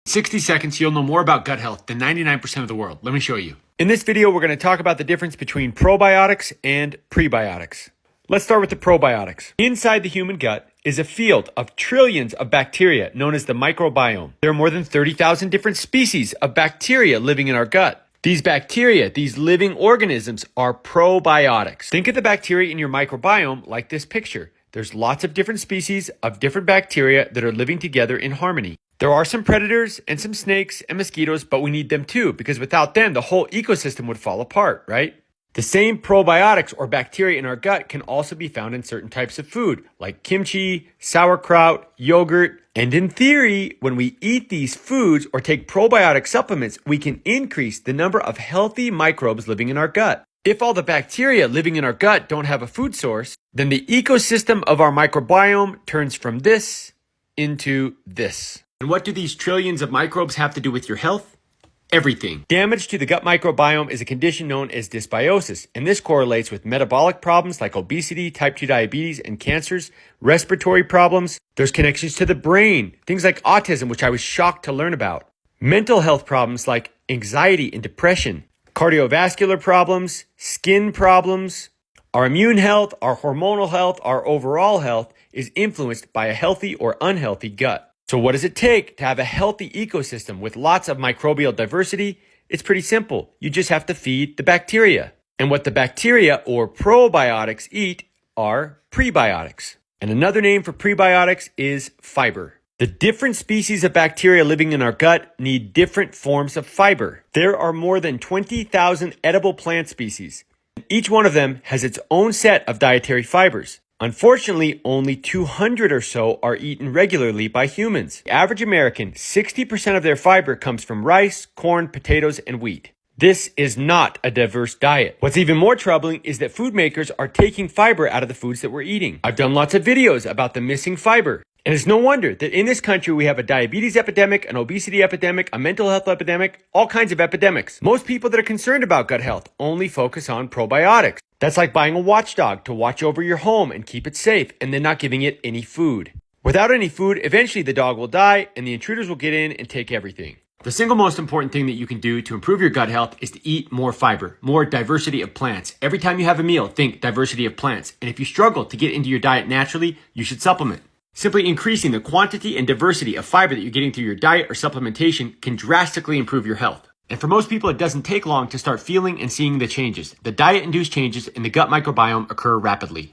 60 seconds, you'll know more about gut health than 99% of the world. Let me show you. In this video, we're going to talk about the difference between probiotics and prebiotics. Let's start with the probiotics. Inside the human gut is a field of trillions of bacteria known as the microbiome. There are more than 30,000 different species of bacteria living in our gut. These bacteria, these living organisms, are probiotics. Think of the bacteria in your microbiome like this picture. There's lots of different species of different bacteria that are living together in harmony. There are some predators and some snakes and mosquitoes, but we need them too, because without them, the whole ecosystem would fall apart, right? The same probiotics or bacteria in our gut can also be found in certain types of food, like kimchi, sauerkraut, yogurt. And in theory, when we eat these foods or take probiotic supplements, we can increase the number of healthy microbes living in our gut. If all the bacteria living in our gut don't have a food source, then the ecosystem of our microbiome turns from this into this. And what do these trillions of microbes have to do with your health? Everything. Damage to the gut microbiome is a condition known as dysbiosis, and this correlates with metabolic problems like obesity, type 2 diabetes, and cancers, respiratory problems. There's connections to the brain, things like autism, which I was shocked to learn about. Mental health problems like anxiety and depression, cardiovascular problems, skin problems. Our immune health, our hormonal health, our overall health is influenced by a healthy or unhealthy gut. So what does it take to have a healthy ecosystem with lots of microbial diversity? It's pretty simple. You just have to feed the bacteria. And what the bacteria or probiotics eat are prebiotics. And another name for prebiotics is fiber. The different species of bacteria living in our gut need different forms of fiber. There are more than 20,000 edible plant species. Each one of them has its own set of dietary fibers. Unfortunately, only 200 or so are eaten regularly by humans. The average American, 60% of their fiber comes from rice, corn, potatoes, and wheat. This is not a diverse diet. What's even more troubling is that food makers are taking fiber out of the foods that we're eating. I've done lots of videos about the missing fiber. And it's no wonder that in this country we have a diabetes epidemic, an obesity epidemic, a mental health epidemic, all kinds of epidemics. Most people that are concerned about gut health only focus on probiotics. That's like buying a watchdog to watch over your home and keep it safe and then not giving it any food. Without any food, eventually the dog will die and the intruders will get in and take everything. The single most important thing that you can do to improve your gut health is to eat more fiber, more diversity of plants. Every time you have a meal, think diversity of plants. And if you struggle to get into your diet naturally, you should supplement. Simply increasing the quantity and diversity of fiber that you're getting through your diet or supplementation can drastically improve your health. And for most people, it doesn't take long to start feeling and seeing the changes. The diet-induced changes in the gut microbiome occur rapidly.